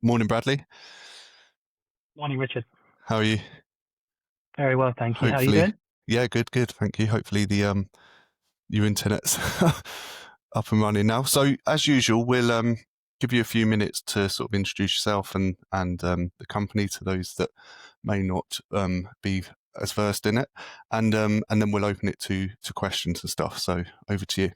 Morning, Bradley. Morning, Richard. How are you? Very well, thank you. How are you Hopefully, doing? yeah, good. Thank you. Hopefully the your internet's up and running now. So as usual, we'll give you a few minutes to sort of introduce yourself and the company to those that may not be as versed in it, and then we'll open it to questions and stuff. So over to you.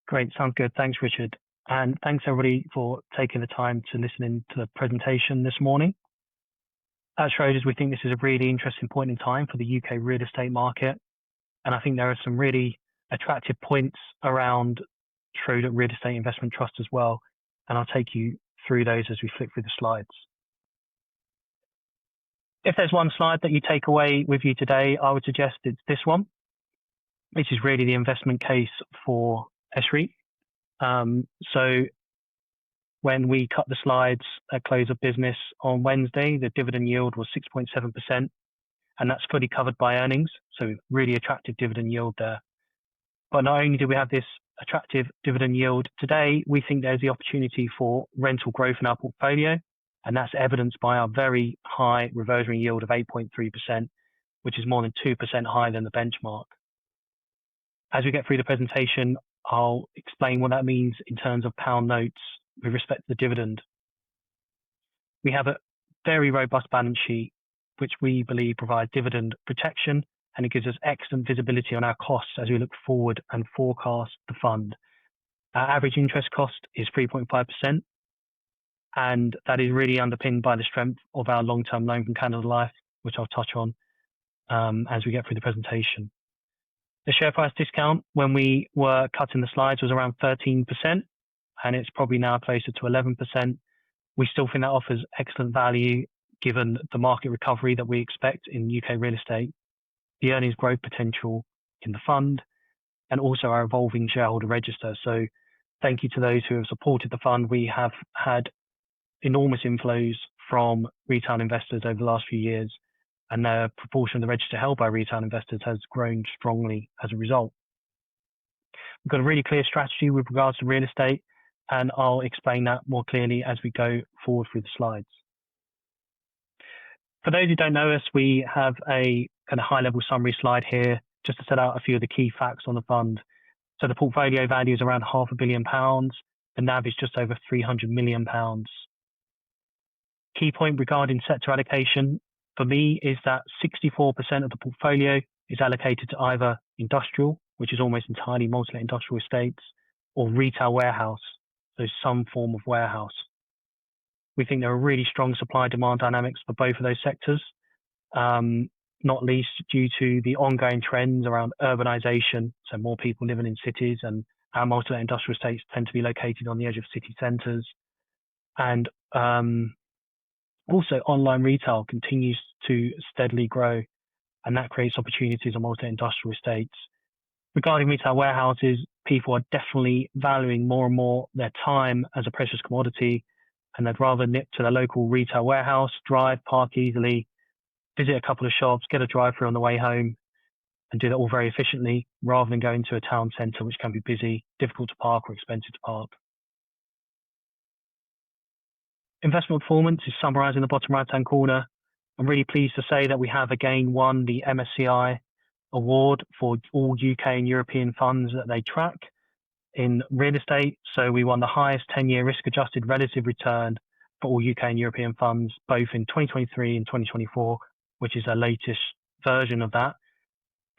Great, sounds good. Thanks, Richard. And thanks, everybody, for taking the time to listen in to the presentation this morning. At Schroders, we think this is a really interesting point in time for the UK real estate market. And I think there are some really attractive points around Schroder Real Estate Investment Trust as well. And I'll take you through those as we flick through the slides. If there's one slide that you take away with you today, I would suggest it's this one, which is really the investment case for SREIT. So when we cut the slides at close of business on Wednesday, the dividend yield was 6.7%, and that's fully covered by earnings. So really attractive dividend yield there. But not only do we have this attractive dividend yield today, we think there's the opportunity for rental growth in our portfolio. And that's evidenced by our very high reversionary yield of 8.3%, which is more than 2% higher than the benchmark. As we get through the presentation, I'll explain what that means in terms of pound notes with respect to the dividend. We have a very robust balance sheet, which we believe provides dividend protection, and it gives us excellent visibility on our costs as we look forward and forecast the fund. Our average interest cost is 3.5%, and that is really underpinned by the strength of our long-term loan from Canada Life, which I'll touch on as we get through the presentation. The share price discount when we were cutting the slides was around 13%, and it's probably now closer to 11%. We still think that offers excellent value given the market recovery that we expect in UK real estate, the earnings growth potential in the fund, and also our evolving shareholder register. So thank you to those who have supported the fund. We have had enormous inflows from retail investors over the last few years, and the proportion of the register held by retail investors has grown strongly as a result. We've got a really clear strategy with regards to real estate, and I'll explain that more clearly as we go forward through the slides. For those who don't know us, we have a kind of high-level summary slide here just to set out a few of the key facts on the fund. So the portfolio value is around £500 million. The NAV is just over £300 million. Key point regarding sector allocation for me is that 64% of the portfolio is allocated to either industrial, which is almost entirely multi-let industrial estates, or retail warehouse, so some form of warehouse. We think there are really strong supply-demand dynamics for both of those sectors, not least due to the ongoing trends around urbanization, so more people living in cities, and our multi-let industrial estates tend to be located on the edge of city centres. And also, online retail continues to steadily grow, and that creates opportunities on multi-let industrial estates. Regarding retail warehouses, people are definitely valuing more and more their time as a precious commodity, and they'd rather nip to the local retail warehouse, drive, park easily, visit a couple of shops, get a drive-through on the way home, and do that all very efficiently, rather than going to a town centre, which can be busy, difficult to park, or expensive to park. Investment performance is summarised in the bottom right-hand corner. I'm really pleased to say that we have again won the MSCI award for all UK and European funds that they track in real estate. So we won the highest 10-year risk-adjusted relative return for all UK and European funds, both in 2023 and 2024, which is our latest version of that.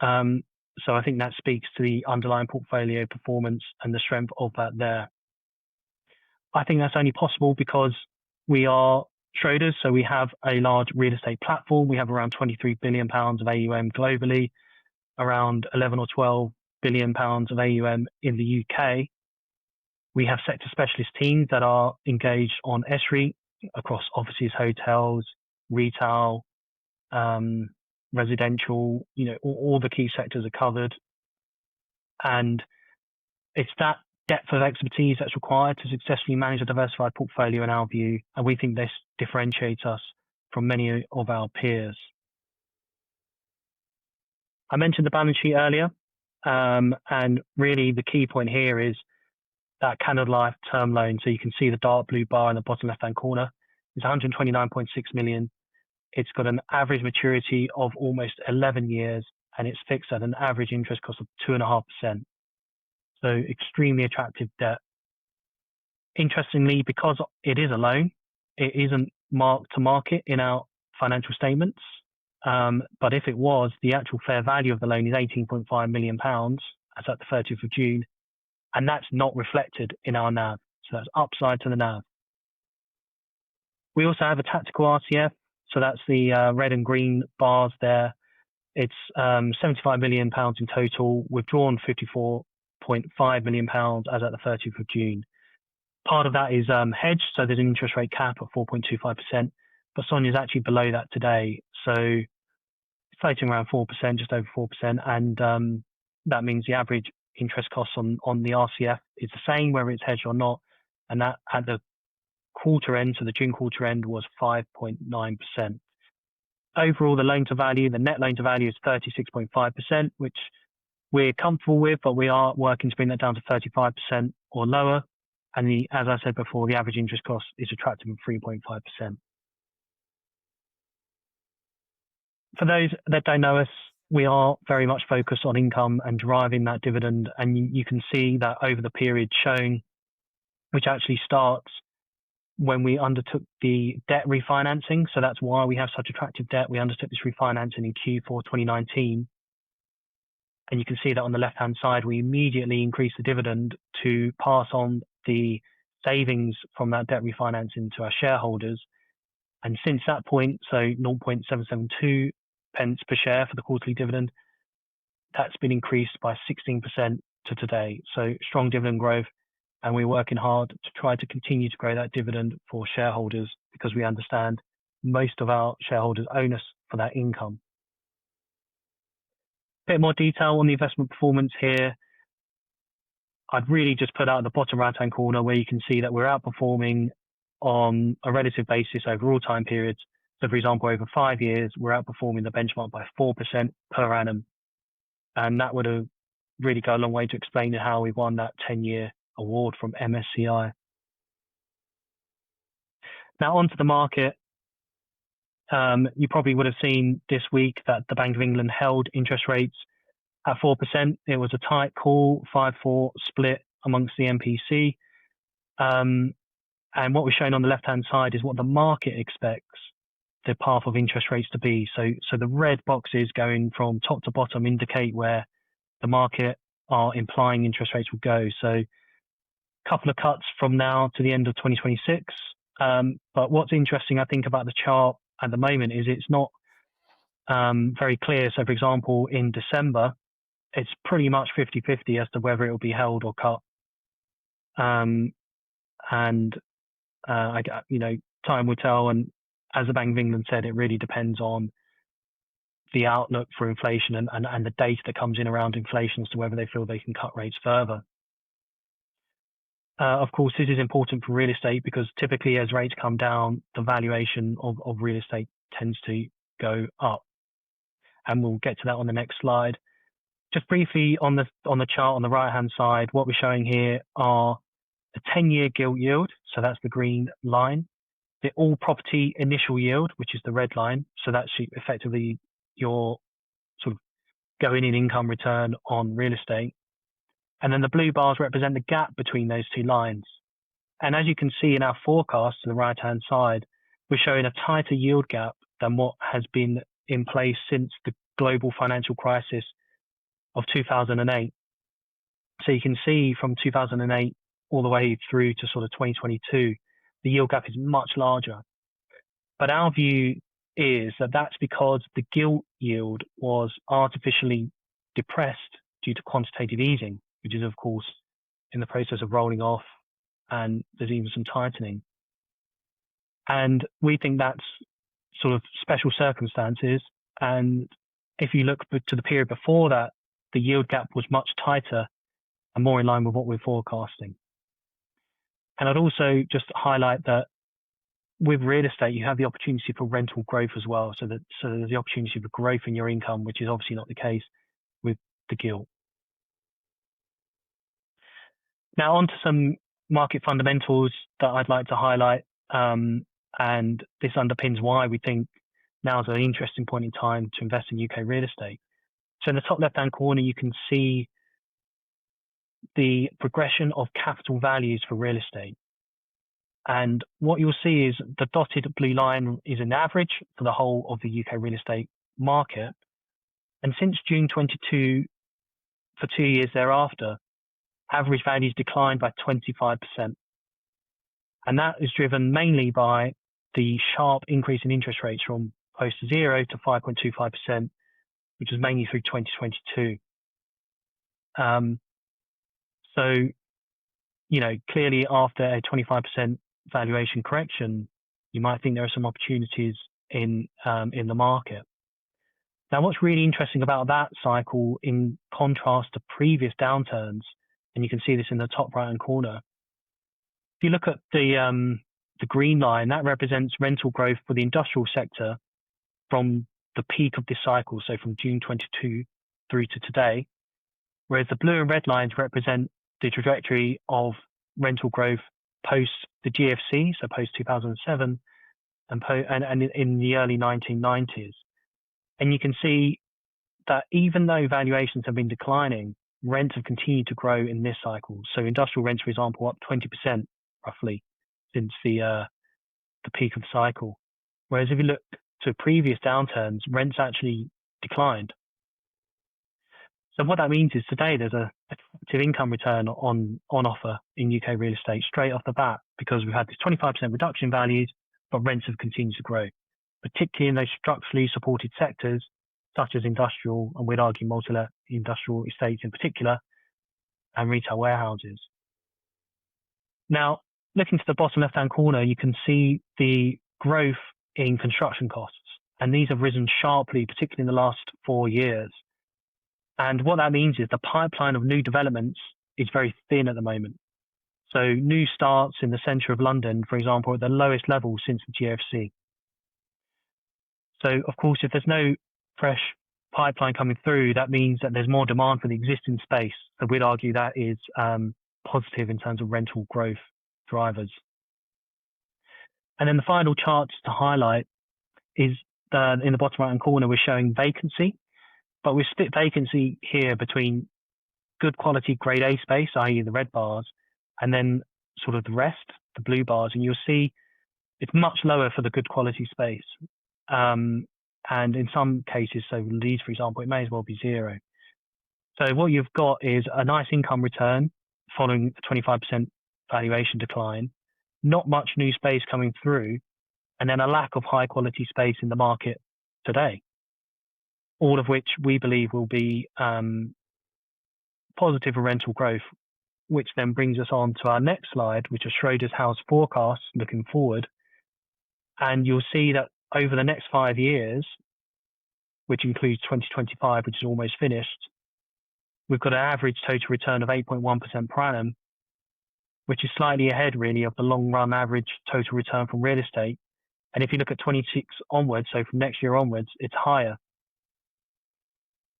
So I think that speaks to the underlying portfolio performance and the strength of that there. I think that's only possible because we are Schroders, so we have a large real estate platform. We have around £23 billion of AUM globally, around 11 or 12 billion pounds of AUM in the UK. We have sector specialist teams that are engaged on SREIT across offices, hotels, retail, residential, all the key sectors are covered. And it's that depth of expertise that's required to successfully manage a diversified portfolio in our view, and we think this differentiates us from many of our peers. I mentioned the balance sheet earlier, and really the key point here is that Canada Life term loan. So you can see the dark blue bar in the bottom left-hand corner is 129.6 million. It's got an average maturity of almost 11 years, and it's fixed at an average interest cost of 2.5%. So extremely attractive debt. Interestingly, because it is a loan, it isn't marked to market in our financial statements. But if it was, the actual fair value of the loan is £18.5 million as at the 30th of June, and that's not reflected in our NAV. So that's upside to the NAV. We also have a tactical RCF. So that's the red and green bars there. It's £75 million in total. We've drawn £54.5 million as at the 30th of June. Part of that is hedged, so there's an interest rate cap of 4.25%, but SONIA is actually below that today. So it's floating around 4%, just over 4%, and that means the average interest costs on the RCF is the same, whether it's hedged or not, and that at the quarter end, so the June quarter end, was 5.9%. Overall, the loan to value, the net loan to value is 36.5%, which we're comfortable with, but we are working to bring that down to 35% or lower. And as I said before, the average interest cost is attractive at 3.5%. For those that don't know us, we are very much focused on income and driving that dividend. And you can see that over the period shown, which actually starts when we undertook the debt refinancing. So that's why we have such attractive debt. We undertook this refinancing in Q4 2019. And you can see that on the left-hand side, we immediately increased the dividend to pass on the savings from that debt refinancing to our shareholders. And since that point, so 0.772 pence per share for the quarterly dividend, that's been increased by 16% to today. So strong dividend growth, and we're working hard to try to continue to grow that dividend for shareholders, because we understand most of our shareholders own us for that income. A bit more detail on the investment performance here. I'd really just put out at the bottom right-hand corner where you can see that we're outperforming on a relative basis over all time periods. So, for example, over 5 years, we're outperforming the benchmark by 4% per annum. And that would have really go a long way to explain how we won that 10-year award from MSCI. Now, onto the market. You probably would have seen this week that the Bank of England held interest rates at 4%. It was a tight call, 5-4 split amongst the MPC. And what we're showing on the left-hand side is what the market expects the path of interest rates to be. So the red boxes going from top to bottom indicate where the market are implying interest rates will go. So a couple of cuts from now to the end of 2026. But what's interesting, I think, about the chart at the moment is it's not very clear. So, for example, in December, it's pretty much 50-50 as to whether it will be held or cut. Time will tell. And as the Bank of England said, it really depends on the outlook for inflation and the data that comes in around inflation as to whether they feel they can cut rates further. Of course, this is important for real estate because typically as rates come down, the valuation of real estate tends to go up. And we'll get to that on the next slide. Just briefly on the chart on the right-hand side, what we're showing here are the 10-year gilt yield. So that's the green line. The all property initial yield, which is the red line. So that's effectively your sort of going in income return on real estate. And then the blue bars represent the gap between those two lines. And as you can see in our forecast to the right-hand side, we're showing a tighter yield gap than what has been in place since the global financial crisis of 2008. So you can see from 2008 all the way through to sort of 2022, the yield gap is much larger. But our view is that that's because the gilt yield was artificially depressed due to quantitative easing, which is, of course, in the process of rolling off, and there's even some tightening. And we think that's sort of special circumstances. And if you look to the period before that, the yield gap was much tighter and more in line with what we're forecasting. And I'd also just highlight that with real estate, you have the opportunity for rental growth as well. So there's the opportunity for growth in your income, which is obviously not the case with the gilt. Now, on to some market fundamentals that I'd like to highlight, and this underpins why we think now is an interesting point in time to invest in UK real estate. So in the top left-hand corner, you can see the progression of capital values for real estate. And what you'll see is the dotted blue line is an average for the whole of the UK real estate market. And since June 22, for 2 years thereafter, average values declined by 25%. And that is driven mainly by the sharp increase in interest rates from close to 0 to 5.25%, which was mainly through 2022. So, clearly after a 25% valuation correction, you might think there are some opportunities in the market. Now, what's really interesting about that cycle, in contrast to previous downturns, and you can see this in the top right-hand corner, if you look at the green line, that represents rental growth for the industrial sector from the peak of this cycle, so from June 22 through to today, whereas the blue and red lines represent the trajectory of rental growth post the GFC, so post 2007, and in the early 1990s. And you can see that even though valuations have been declining, rents have continued to grow in this cycle. So industrial rents, for example, up 20% roughly since the peak of the cycle. Whereas if you look to previous downturns, rents actually declined. So what that means is today there's a attractive income return on offer in UK real estate straight off the bat, because we've had this 25% reduction in values, but rents have continued to grow, particularly in those structurally supported sectors such as industrial, and we'd argue multi-let industrial estates in particular, and retail warehouses. Now, looking to the bottom left-hand corner, you can see the growth in construction costs, and these have risen sharply, particularly in the last 4 years. And what that means is the pipeline of new developments is very thin at the moment. So new starts in the centre of London, for example, are at the lowest level since the GFC. So, of course, if there's no fresh pipeline coming through, that means that there's more demand for the existing space. So we'd argue that is positive in terms of rental growth drivers. And then the final chart to highlight is in the bottom right-hand corner, we're showing vacancy. But we split vacancy here between good quality grade A space, i.e. the red bars, and then sort of the rest, the blue bars. And you'll see it's much lower for the good quality space. And in some cases, so Leeds, for example, it may as well be 0. So what you've got is a nice income return following a 25% valuation decline, not much new space coming through, and then a lack of high quality space in the market today. All of which we believe will be positive for rental growth, which then brings us on to our next slide, which is Schroders house forecasts looking forward. And you'll see that over the next 5 years, which includes 2025, which is almost finished, we've got an average total return of 8.1% per annum, which is slightly ahead really of the long run average total return from real estate. And if you look at 26 onwards, so from next year onwards, it's higher.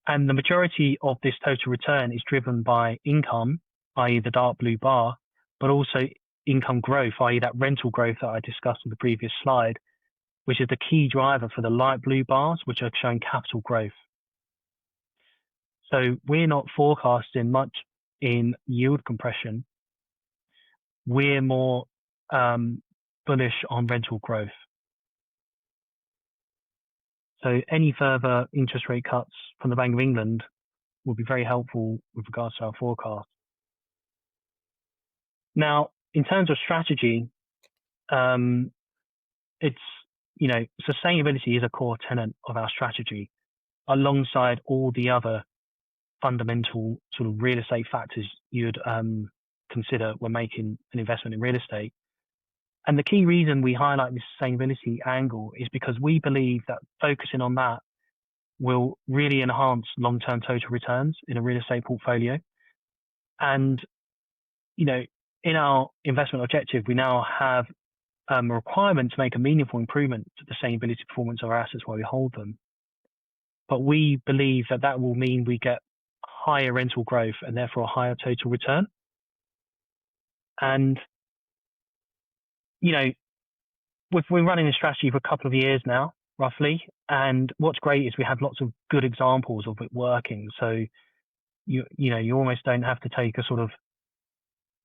And the majority of this total return is driven by income, i.e. the dark blue bar, but also income growth, i.e. that rental growth that I discussed in the previous slide, which is the key driver for the light blue bars, which are showing capital growth. So we're not forecasting much in yield compression. We're more bullish on rental growth. So any further interest rate cuts from the Bank of England will be very helpful with regards to our forecast. Now, in terms of strategy, sustainability is a core tenet of our strategy, alongside all the other fundamental sort of real estate factors you'd consider when making an investment in real estate. And the key reason we highlight this sustainability angle is because we believe that focusing on that will really enhance long-term total returns in a real estate portfolio. And, in our investment objective, we now have a requirement to make a meaningful improvement to the sustainability performance of our assets while we hold them. But we believe that will mean we get higher rental growth and therefore a higher total return. And, you know, we've been running this strategy for a couple of years now, roughly. And what's great is we have lots of good examples of it working. So, you almost don't have to take a sort of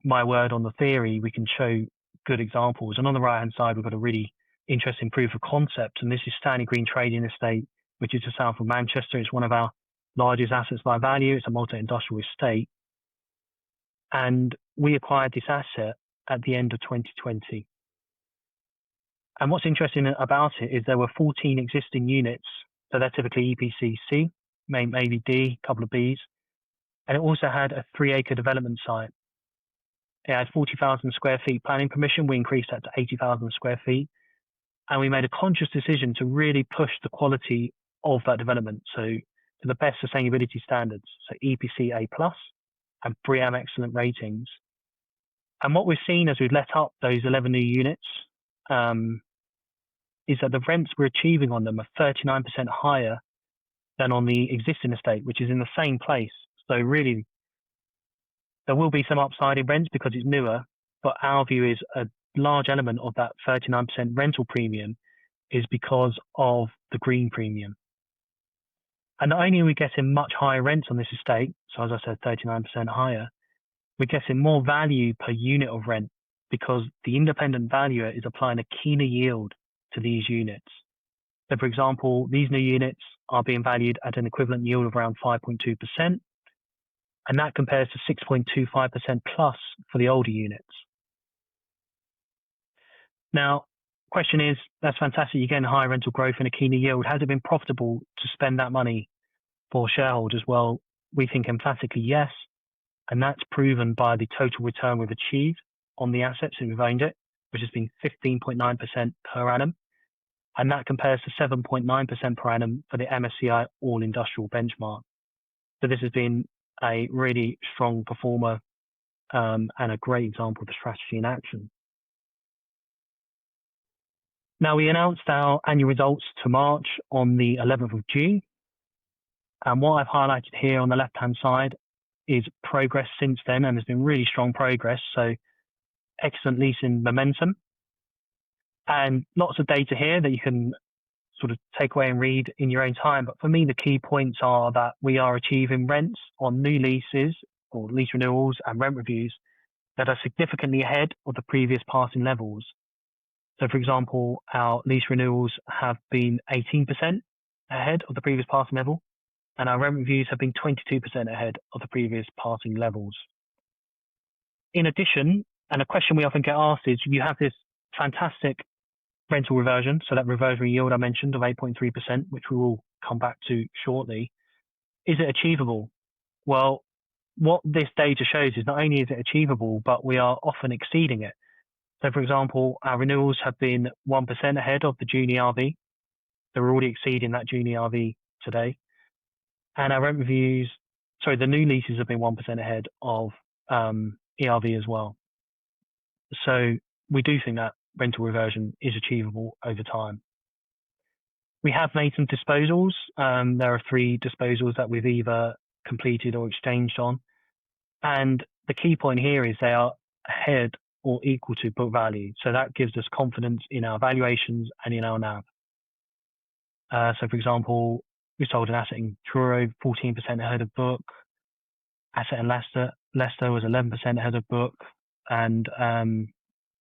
my word on the theory. We can show good examples. And on the right-hand side, we've got a really interesting proof of concept. And this is Stanley Green Trading Estate, which is just south of Manchester. It's one of our largest assets by value. It's a multi-industrial estate. And we acquired this asset at the end of 2020. And what's interesting about it is there were 14 existing units. So they're typically EPC C, maybe D, a couple of Bs. And it also had a 3-acre development site. It had 40,000 square feet planning permission. We increased that to 80,000 square feet. And we made a conscious decision to really push the quality of that development. So to the best sustainability standards. So EPC A+ and BREEAM excellent ratings. And what we've seen as we've let up those 11 new units is that the rents we're achieving on them are 39% higher than on the existing estate, which is in the same place. So really, there will be some upside in rents because it's newer, but our view is a large element of that 39% rental premium is because of the green premium. And not only are we getting much higher rents on this estate, so as I said, 39% higher, we're getting more value per unit of rent because the independent valuer is applying a keener yield to these units. So for example, these new units are being valued at an equivalent yield of around 5.2%, and that compares to 6.25% plus for the older units. Now, question is, that's fantastic, you're getting higher rental growth and a keener yield. Has it been profitable to spend that money for shareholders? Well, we think emphatically yes, and that's proven by the total return we've achieved on the assets that we've owned it, which has been 15.9% per annum, and that compares to 7.9% per annum for the MSCI All Industrial benchmark. So this has been a really strong performer and a great example of the strategy in action. Now, we announced our annual results to March on the 11th of June. And what I've highlighted here on the left-hand side is progress since then, and there's been really strong progress. So excellent leasing momentum and lots of data here that you can sort of take away and read in your own time. But for me, the key points are that we are achieving rents on new leases or lease renewals and rent reviews that are significantly ahead of the previous passing levels. So for example, our lease renewals have been 18% ahead of the previous passing level, and our rent reviews have been 22% ahead of the previous passing levels. In addition, and a question we often get asked is, you have this fantastic rental reversion, so that reversionary yield I mentioned of 8.3%, which we will come back to shortly. Is it achievable? Well, what this data shows is not only is it achievable, but we are often exceeding it. So for example, our renewals have been 1% ahead of the June ERV. So we're already exceeding that June ERV today. And our rent reviews, sorry, the new leases have been 1% ahead of ERV as well. So we do think that rental reversion is achievable over time. We have made some disposals. There are 3 disposals that we've either completed or exchanged on. And the key point here is they are ahead or equal to book value. So that gives us confidence in our valuations and in our NAV. So for example, we sold an asset in Truro, 14% ahead of book. Asset in Leicester was 11% ahead of book. And an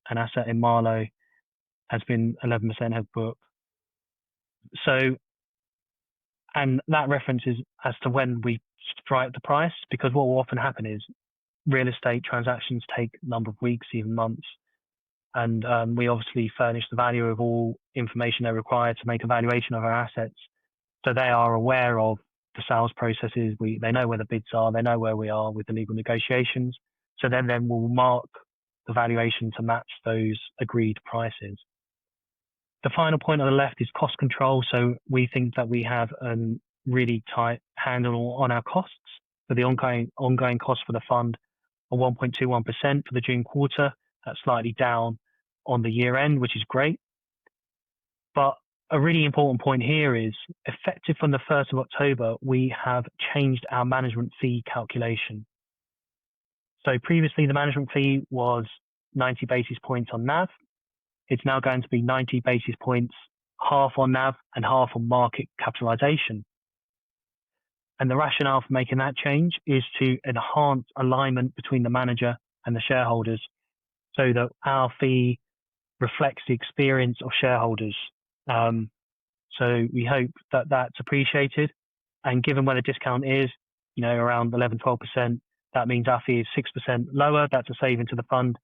asset in Marlow has been 11% ahead of book. So, and that reference is as to when we strike the price, because what will often happen is real estate transactions take a number of weeks, even months. And we obviously furnish the value of all information they require to make a valuation of our assets. So they are aware of the sales processes. They know where the bids are. They know where we are with the legal negotiations. So then we'll mark the valuation to match those agreed prices. The final point on the left is cost control. So we think that we have a really tight handle on our costs. So the ongoing costs for the fund are 1.21% for the June quarter. That's slightly down on the year end, which is great. But a really important point here is, effective from the 1st of October, we have changed our management fee calculation. So previously the management fee was 90 basis points on NAV. It's now going to be 90 basis points, half on NAV and half on market capitalization. And the rationale for making that change is to enhance alignment between the manager and the shareholders so that our fee reflects the experience of shareholders. So we hope that that's appreciated. And given where the discount is, around 11, 12%, that means our fee is 6% lower. That's a saving to the fund.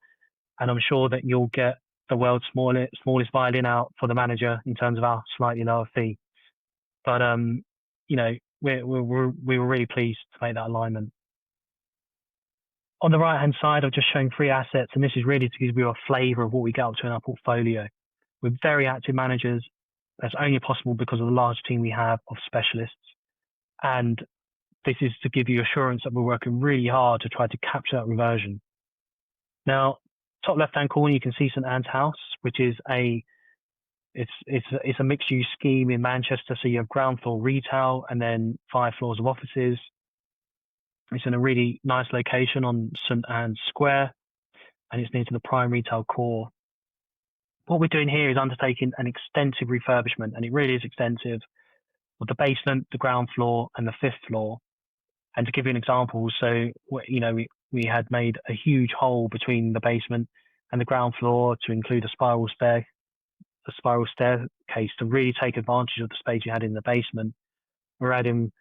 And I'm sure that you'll get the world's smallest violin out for the manager in terms of our slightly lower fee. But, we were really pleased to make that alignment. On the right-hand side, I've just shown 3 assets, and this is really to give you a flavour of what we get up to in our portfolio. We're very active managers. That's only possible because of the large team we have of specialists. And this is to give you assurance that we're working really hard to try to capture that reversion. Now, top left-hand corner, you can see St Anne's House, which is it's a mixed-use scheme in Manchester. So you have ground floor retail and then 5 floors of offices. It's in a really nice location on St Anne's Square, and it's near to the prime retail core. What we're doing here is undertaking an extensive refurbishment, and it really is extensive, of the basement, the ground floor, and the 5th floor. And to give you an example, so we had made a huge hole between the basement and the ground floor to include a spiral staircase to really take advantage of the space you had in the basement. We're adding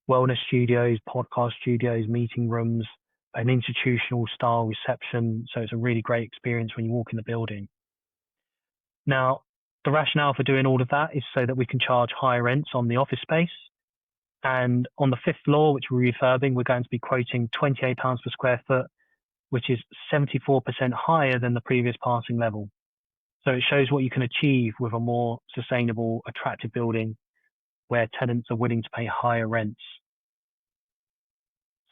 wellness studios, podcast studios, meeting rooms, an institutional style reception. So it's a really great experience when you walk in the building. Now, the rationale for doing all of that is so that we can charge higher rents on the office space. And on the 5th floor, which we're refurbing, we're going to be quoting £28 per square foot, which is 74% higher than the previous passing level. So it shows what you can achieve with a more sustainable, attractive building where tenants are willing to pay higher rents.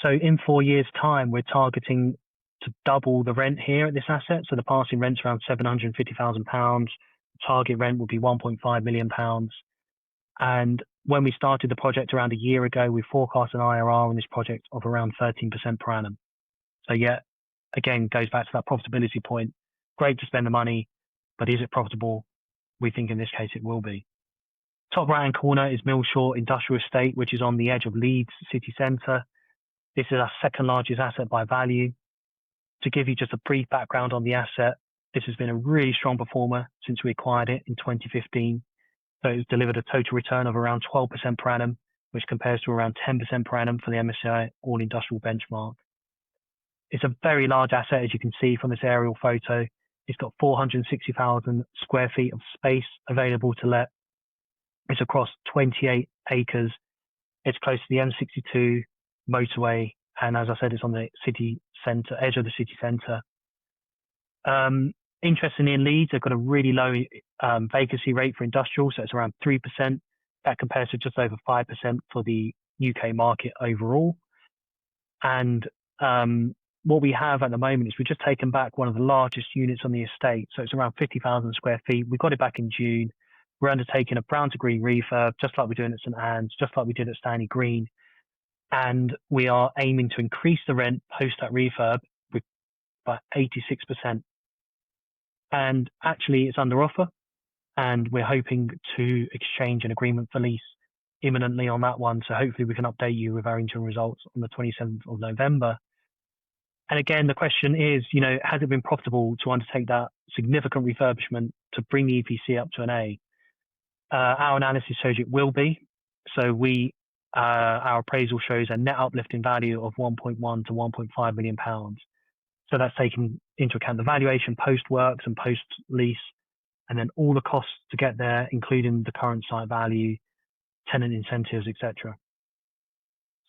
So in 4 years' time, we're targeting to double the rent here at this asset. So the passing rent's around £750,000. Target rent would be £1.5 million. And when we started the project around a year ago, we forecast an IRR on this project of around 13% per annum. So yeah, again, goes back to that profitability point. Great to spend the money, but is it profitable? We think in this case it will be. Top right-hand corner is Millshore Industrial Estate, which is on the edge of Leeds city centre. This is our 2nd largest asset by value. To give you just a brief background on the asset, this has been a really strong performer since we acquired it in 2015. So it's delivered a total return of around 12% per annum, which compares to around 10% per annum for the MSCI All Industrial benchmark. It's a very large asset, as you can see from this aerial photo. It's got 460,000 square feet of space available to let. It's across 28 acres. It's close to the M62 motorway. And as I said, it's on the city centre, edge of the city centre. Interestingly, in Leeds, they've got a really low vacancy rate for industrial, so it's around 3%. That compares to just over 5% for the UK market overall. And what we have at the moment is we've just taken back one of the largest units on the estate. So it's around 50,000 square feet. We got it back in June. We're undertaking a brown to green refurb, just like we're doing at St Anne's, just like we did at Stanley Green. And we are aiming to increase the rent post that refurb by 86%. And actually, it's under offer, and we're hoping to exchange an agreement for lease imminently on that one. So hopefully we can update you with our interim results on the 27th of November. And again, the question is, has it been profitable to undertake that significant refurbishment to bring the EPC up to an A? Our analysis shows it will be. So our appraisal shows a net uplift in value of 1.1 to 1.5 million pounds. So that's taking into account the valuation post-works and post-lease, and then all the costs to get there, including the current site value, tenant incentives, etc.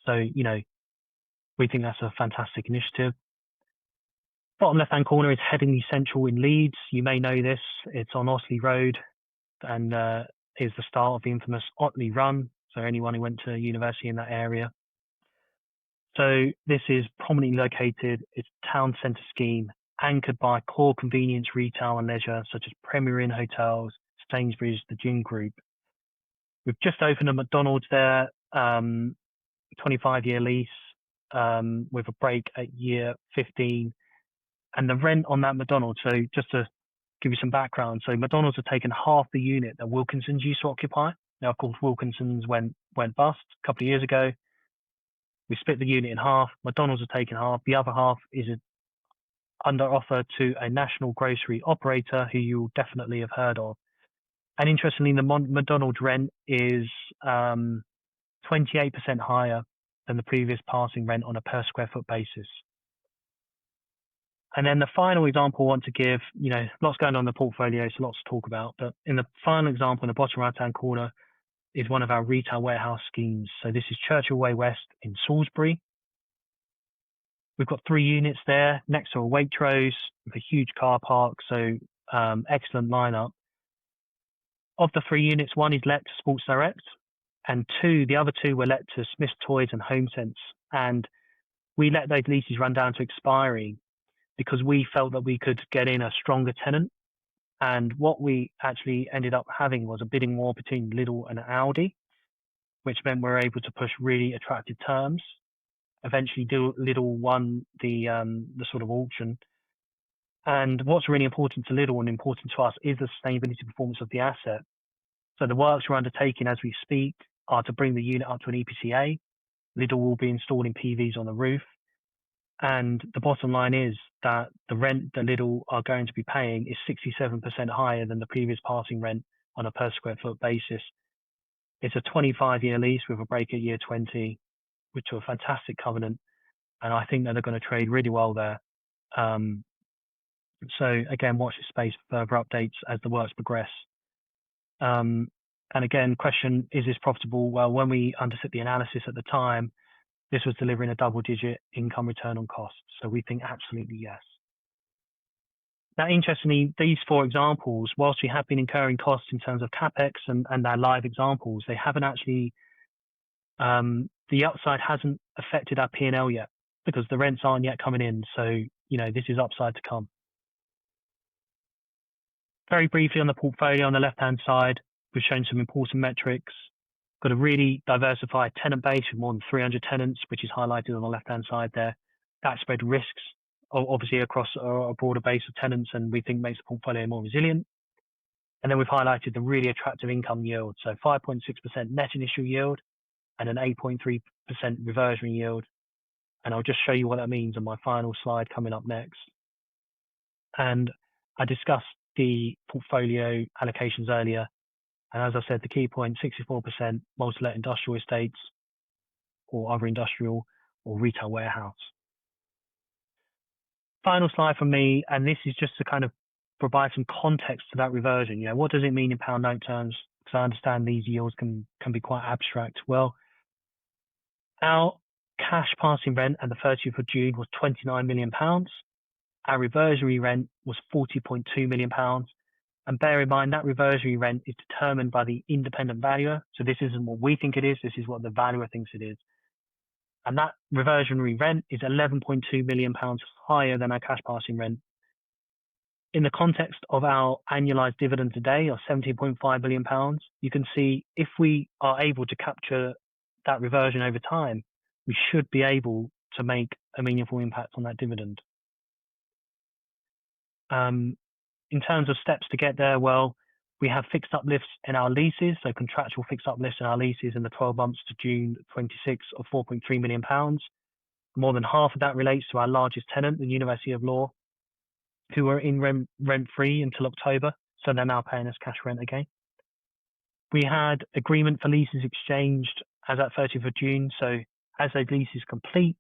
So, we think that's a fantastic initiative. Bottom left-hand corner is Headingley Central in Leeds. You may know this. It's on Otley Road and is the start of the infamous Otley Run. So anyone who went to university in that area. So this is prominently located. It's a town centre scheme anchored by core convenience, retail and leisure, such as Premier Inn Hotels, Sainsbury's, the Gym Group. We've just opened a McDonald's there, 25-year lease with a break at year 15. And the rent on that McDonald's, so just to give you some background, so McDonald's have taken half the unit that Wilkinson's used to occupy. Now, of course, Wilkinson's went bust a couple of years ago. We split the unit in half. McDonald's have taken half. The other half is under offer to a national grocery operator who you'll definitely have heard of. And interestingly, the McDonald's rent is 28% higher than the previous passing rent on a per square foot basis. And then the final example I want to give, lots going on in the portfolio, so lots to talk about. But in the final example, in the bottom right-hand corner, is one of our retail warehouse schemes. So this is Churchill Way West in Salisbury. We've got 3 units there next to a Waitrose with a huge car park, so excellent lineup. Of the 3 units, 1 is let to Sports Direct, and the other 2 were let to Smith's Toys and HomeSense. And we let those leases run down to expiry because we felt that we could get in a stronger tenant. And what we actually ended up having was a bidding war between Lidl and Aldi, which meant we were able to push really attractive terms. Eventually, Lidl won the sort of auction. And what's really important to Lidl and important to us is the sustainability performance of the asset. So the works we're undertaking as we speak are to bring the unit up to an EPCA. Lidl will be installing PVs on the roof. And the bottom line is that the rent that Lidl are going to be paying is 67% higher than the previous passing rent on a per square foot basis. It's a 25-year lease with a break at year 20, which are a fantastic covenant. And I think that they're going to trade really well there. So again, watch this space for further updates as the works progress. And again, question, is this profitable? Well, when we undertook the analysis at the time, this was delivering a double-digit income return on cost. So we think absolutely yes. Now, interestingly, these 4 examples, whilst we have been incurring costs in terms of CapEx and our live examples, they haven't actually, the upside hasn't affected our P&L yet because the rents aren't yet coming in. So, this is upside to come. Very briefly on the portfolio on the left-hand side, we've shown some important metrics. Got a really diversified tenant base with more than 300 tenants, which is highlighted on the left-hand side there. That spread risks, obviously, across a broader base of tenants, and we think makes the portfolio more resilient. And then we've highlighted the really attractive income yield, so 5.6% net initial yield and an 8.3% reversionary yield. And I'll just show you what that means on my final slide coming up next. And I discussed the portfolio allocations earlier. And as I said, the key point, 64% multi-let industrial estates or other industrial or retail warehouse. Final slide from me, and this is just to kind of provide some context to that reversion. What does it mean in pound note terms? Because I understand these yields can be quite abstract. Well, our cash passing rent at the 30th of June was £29 million. Our reversionary rent was £40.2 million. And bear in mind that reversionary rent is determined by the independent valuer. So this isn't what we think it is. This is what the valuer thinks it is. And that reversionary rent is £11.2 million higher than our cash passing rent. In the context of our annualized dividend today of £17.5 million, you can see if we are able to capture that reversion over time, we should be able to make a meaningful impact on that dividend. In terms of steps to get there, well, we have fixed uplifts in our leases, so contractual fixed uplifts in our leases in the 12 months to June 26 of £4.3 million. More than half of that relates to our largest tenant, the University of Law, who are in rent-free until October, so they're now paying us cash rent again. We had agreement for leases exchanged as at 30th of June, so as those leases complete,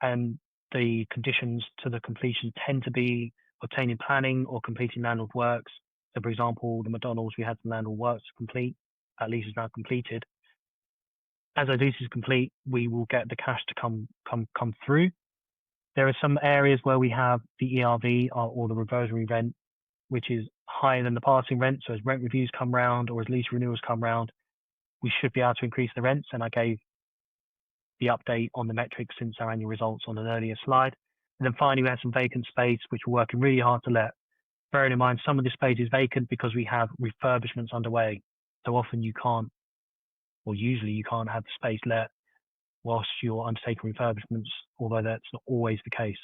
and the conditions to the completion tend to be obtaining planning or completing landlord works. So, for example, the McDonald's, we had some landlord works to complete. That lease is now completed. As those leases complete, we will get the cash to come through. There are some areas where we have the ERV or the reversionary rent, which is higher than the passing rent. So as rent reviews come round or as lease renewals come round, we should be able to increase the rents. And I gave the update on the metrics since our annual results on an earlier slide. And then finally, we had some vacant space, which we're working really hard to let. Bearing in mind, some of the space is vacant because we have refurbishments underway. So often you can't, or usually you can't have the space let whilst you're undertaking refurbishments, although that's not always the case.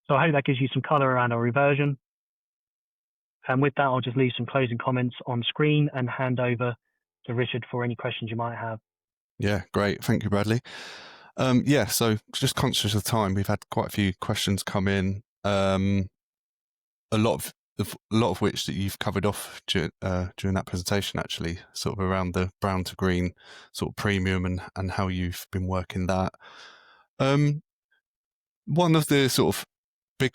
So I hope that gives you some color around our reversion. And with that, I'll just leave some closing comments on screen and hand over to Richard for any questions you might have. Yeah, great. Thank you, Bradley. Yeah, so just conscious of time, we've had quite a few questions come in. A lot of which that you've covered off during that presentation, actually, sort of around the brown to green sort of premium and how you've been working that. One of the sort of big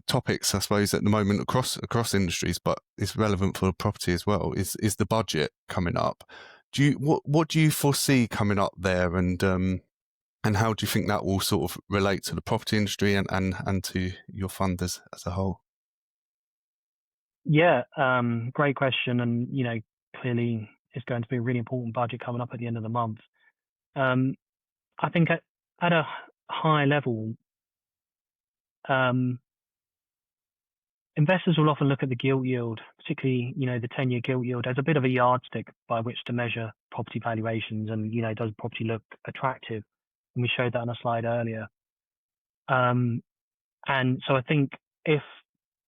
topics, I suppose, at the moment across industries, but it's relevant for property as well, is the budget coming up. What do you foresee coming up there, and how do you think that will sort of relate to the property industry and to your fund as a whole? Yeah, great question. And, clearly it's going to be a really important budget coming up at the end of the month. I think at a high level, investors will often look at the gilt yield, particularly, the 10-year gilt yield, as a bit of a yardstick by which to measure property valuations. And, does property look attractive? And we showed that on a slide earlier. And so I think if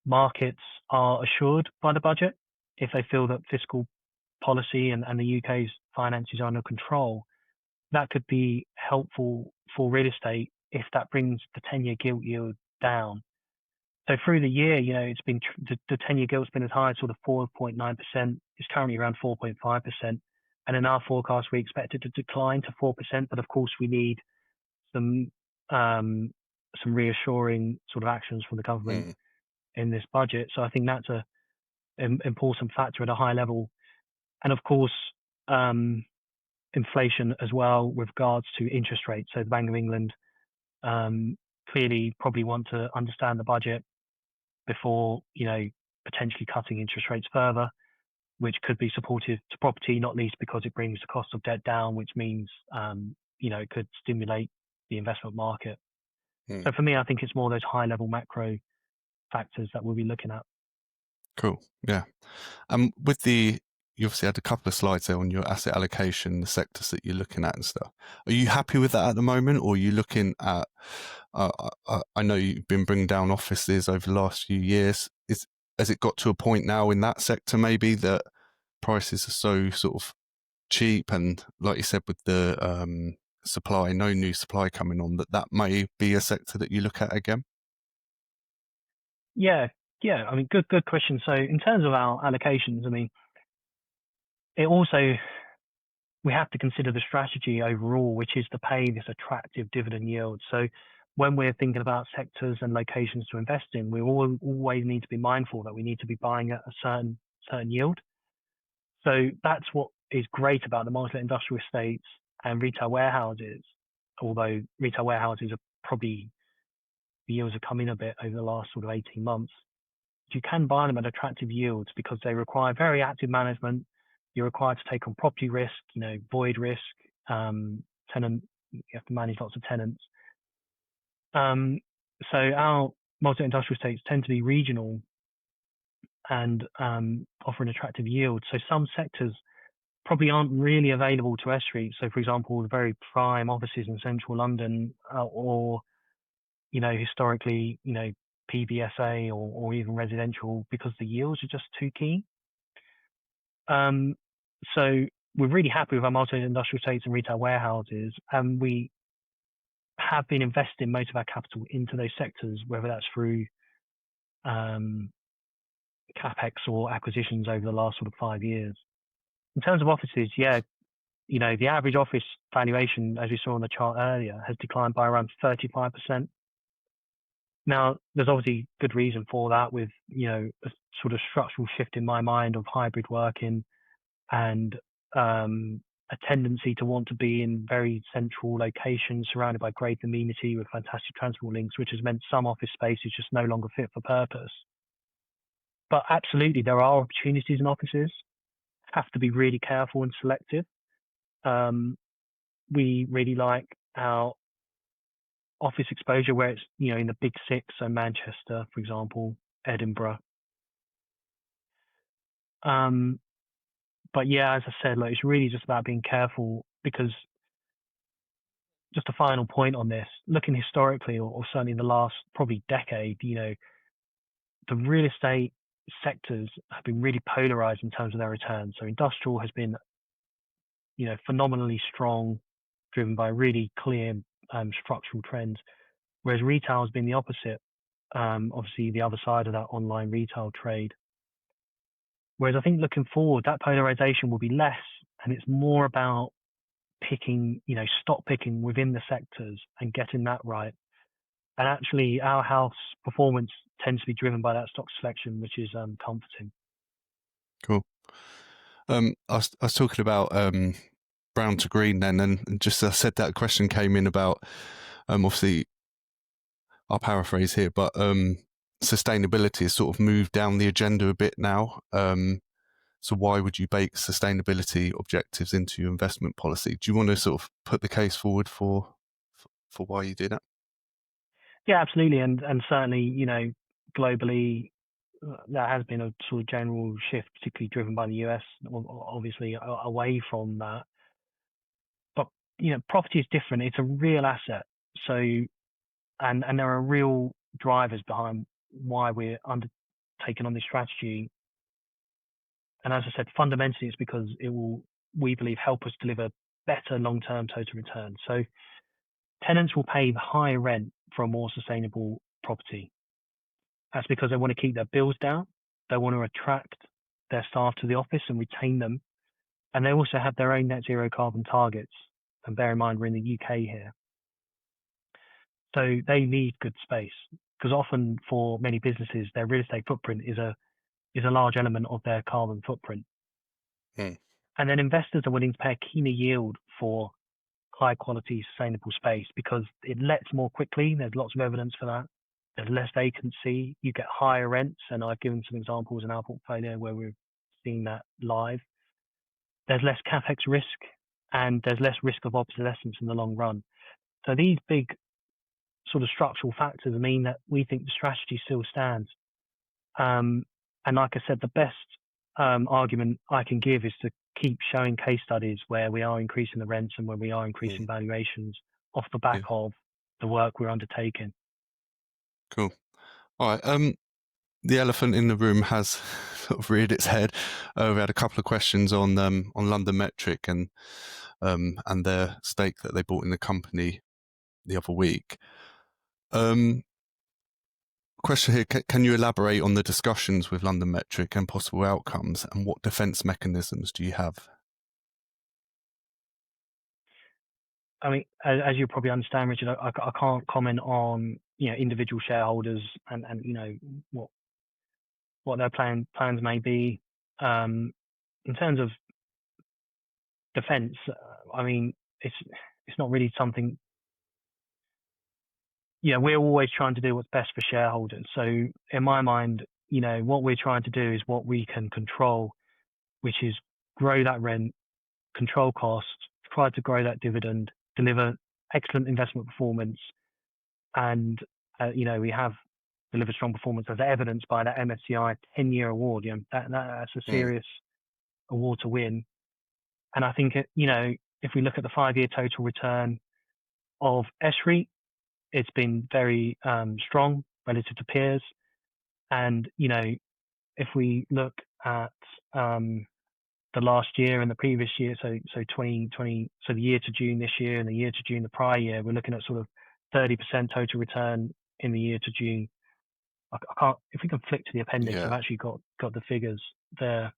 markets are assured by the budget, if they feel that fiscal policy and the UK's finances are under control, that could be helpful for real estate if that brings the 10-year gilt yield down. So through the year, it's been the 10-year gilt's been as high as sort of 4.9%. It's currently around 4.5%. And in our forecast, we expect it to decline to 4%. But of course, we need some reassuring sort of actions from the government in this budget. So I think that's an important factor at a high level. And of course, inflation as well with regards to interest rates. So the Bank of England clearly probably want to understand the budget before, potentially cutting interest rates further, which could be supportive to property, not least because it brings the cost of debt down, which means, it could stimulate the investment market. So for me, I think it's more those high level macro factors that we'll be looking at. Cool. Yeah. You obviously had a couple of slides there on your asset allocation, the sectors that you're looking at and stuff. Are you happy with that at the moment, or are you looking at? I know you've been bringing down offices over the last few years. Has it got to a point now in that sector maybe that prices are so sort of cheap, and like you said, with the supply, no new supply coming on, that may be a sector that you look at again? Yeah. I mean, good question. So in terms of our allocations, I mean, we have to consider the strategy overall, which is to pay this attractive dividend yield. So when we're thinking about sectors and locations to invest in, we always need to be mindful that we need to be buying at a certain yield. So that's what is great about the multi-let industrial estates and retail warehouses, although retail warehouses are probably, the yields have come in a bit over the last sort of 18 months. You can buy them at attractive yields because they require very active management. You're required to take on property risk, void risk, tenant, you have to manage lots of tenants. So our multi-industrial estates tend to be regional and offer an attractive yield. So some sectors probably aren't really available to SREIT. So for example, the very prime offices in central London or, historically, PBSA or even residential, because the yields are just too keen. So we're really happy with our multi-industrial estates and retail warehouses, and we have been investing most of our capital into those sectors, whether that's through capex or acquisitions over the last sort of 5 years. In terms of offices, the average office valuation, as you saw on the chart earlier, has declined by around 35%. Now, there's obviously good reason for that, with a sort of structural shift in my mind of hybrid working and a tendency to want to be in very central locations surrounded by great amenity with fantastic transport links, which has meant some office space is just no longer fit for purpose. But absolutely, there are opportunities in offices. Have to be really careful and selective. We really like our office exposure where it's, in the big six, so Manchester, for example, Edinburgh. But yeah, as I said, it's really just about being careful, because just a final point on this, looking historically, or certainly in the last probably decade, the real estate sectors have been really polarized in terms of their returns. So industrial has been, phenomenally strong, driven by really clear structural trends, whereas retail has been the opposite. Obviously, the other side of that online retail trade. Whereas I think looking forward, that polarization will be less, and it's more about picking, stock picking within the sectors and getting that right. And actually, our house performance tends to be driven by that stock selection, which is comforting. Cool. I was talking about brown to green then, and just I said that question came in about obviously, I'll paraphrase here, but sustainability has sort of moved down the agenda a bit now. So why would you bake sustainability objectives into your investment policy? Do you want to sort of put the case forward for why you did that? Yeah, absolutely, and certainly, globally, there has been a sort of general shift, particularly driven by the US, obviously away from that. But property is different; it's a real asset. So, and there are real drivers behind why we're undertaking on this strategy. And as I said, fundamentally, it's because it will, we believe, help us deliver better long-term total return. So tenants will pay the higher rent for a more sustainable property. That's because they want to keep their bills down. They want to attract their staff to the office and retain them. And they also have their own net zero carbon targets. And bear in mind, we're in the UK here. So they need good space, because often for many businesses, their real estate footprint is a large element of their carbon footprint. Mm. And then investors are willing to pay a keener yield for high quality, sustainable space because it lets more quickly. There's lots of evidence for that. There's less vacancy. You get higher rents. And I've given some examples in our portfolio where we're seeing that live. There's less capex risk, and there's less risk of obsolescence in the long run. So these big sort of structural factors mean that we think the strategy still stands. And like I said, the best argument I can give is to keep showing case studies where we are increasing the rents and where we are increasing valuations off the back of the work we're undertaking. Cool. All right. The elephant in the room has sort of reared its head. We had a couple of questions on London Metric and their stake that they bought in the company the other week. Question here: can you elaborate on the discussions with London Metric and possible outcomes, and what defence mechanisms do you have? I mean, as you probably understand, Richard, I can't comment on individual shareholders and what their plans may be. In terms of defence, I mean, it's not really something. We're always trying to do what's best for shareholders. So in my mind, what we're trying to do is what we can control, which is grow that rent, control costs, try to grow that dividend, deliver excellent investment performance, and we have delivered strong performance as evidenced by that MSCI 10-year award. That's a serious award to win. And I think if we look at the 5-year total return of SREIT, it's been very strong relative to peers. And if we look at the last year and the previous year, so 2020, so the year to June this year and the year to June the prior year, we're looking at sort of 30% total return in the year to June. I can't, if we can flick to the appendix, I've actually got the figures there.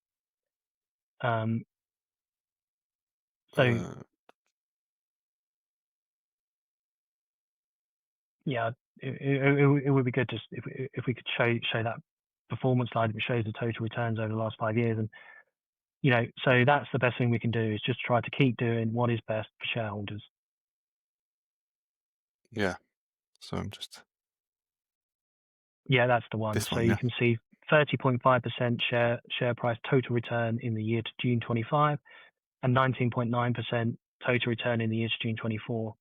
Yeah, it would be good just if we could show that performance slide that shows the total returns over the last 5 years. And so that's the best thing we can do, is just try to keep doing what is best for shareholders. Yeah. So I'm just. Yeah, that's the one. This So one, you can see 30.5% share price total return in the year to June 25, and 19.9% total return in the year to June 24.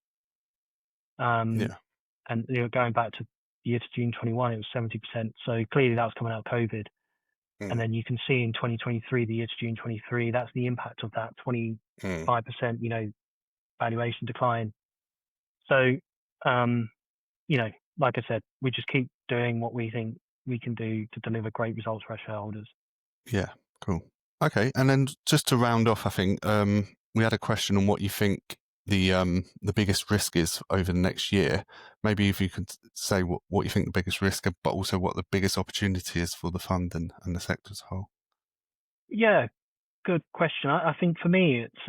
And going back to the year to June 21, it was 70%. So clearly that was coming out of COVID. And then you can see in 2023, the year to June 23, that's the impact of that 25%, valuation decline. So, like I said, we just keep doing what we think we can do to deliver great results for our shareholders. Yeah, cool. Okay, and then just to round off, I think we had a question on what you think the biggest risk is over the next year. Maybe if you could say what you think the biggest risk, but also what the biggest opportunity is for the fund and the sector as a whole. Yeah, good question. I think for me, it's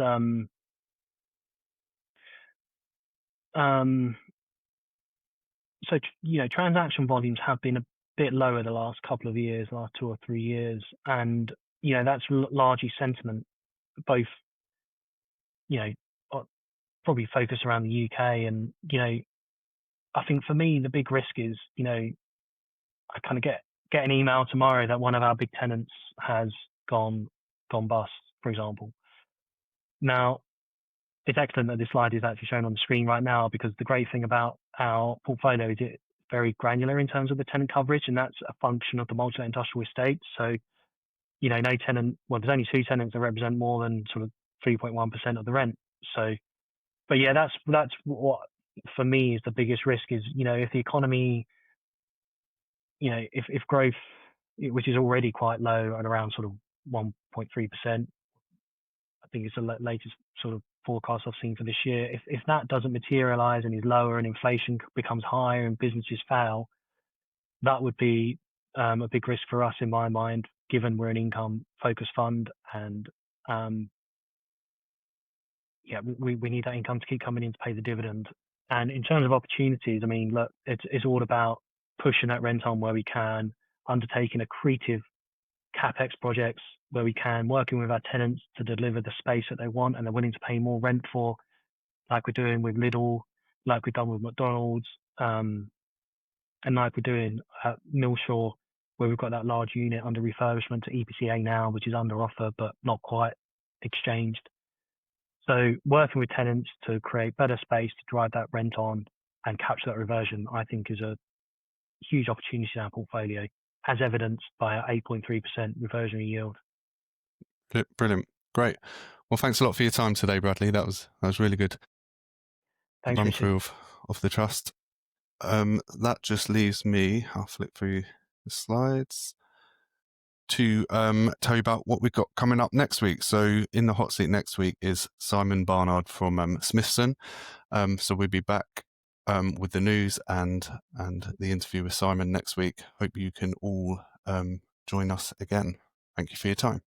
so transaction volumes have been a bit lower the last couple of years, last 2 or 3 years, and that's largely sentiment, both probably focused around the UK, and I think for me the big risk is I kind of get an email tomorrow that one of our big tenants has gone bust, for example. Now, it's excellent that this slide is actually shown on the screen right now, because the great thing about our portfolio is it's very granular in terms of the tenant coverage, and that's a function of the multi-let industrial estate. So, no tenant, well, there's only 2 tenants that represent more than sort of 3.1% of the rent. So, but yeah, that's what for me is the biggest risk is, if the economy, if growth, which is already quite low at around sort of 1.3%, I think it's the latest sort of forecast I've seen for this year. If that doesn't materialize and is lower and inflation becomes higher and businesses fail, that would be a big risk for us in my mind, given we're an income focused fund, and we need that income to keep coming in to pay the dividend. And in terms of opportunities, I mean, look, it's all about pushing that rent on where we can, undertaking accretive CapEx projects where we can, working with our tenants to deliver the space that they want and they're willing to pay more rent for, like we're doing with Lidl, like we've done with McDonald's, and like we're doing at Millshaw, where we've got that large unit under refurbishment to EPCA now, which is under offer but not quite exchanged. So working with tenants to create better space to drive that rent on and capture that reversion, I think is a huge opportunity in our portfolio, as evidenced by our 8.3% reversionary yield. Brilliant. Great. Well, thanks a lot for your time today, Bradley. That was really good. Thanks, Run Richard. through of the trust. That just leaves me, I'll flip through the slides, to tell you about what we've got coming up next week. So in the hot seat next week is Simon Barnard from Smithson. So we'll be back with the news and the interview with Simon next week. Hope you can all join us again. Thank you for your time.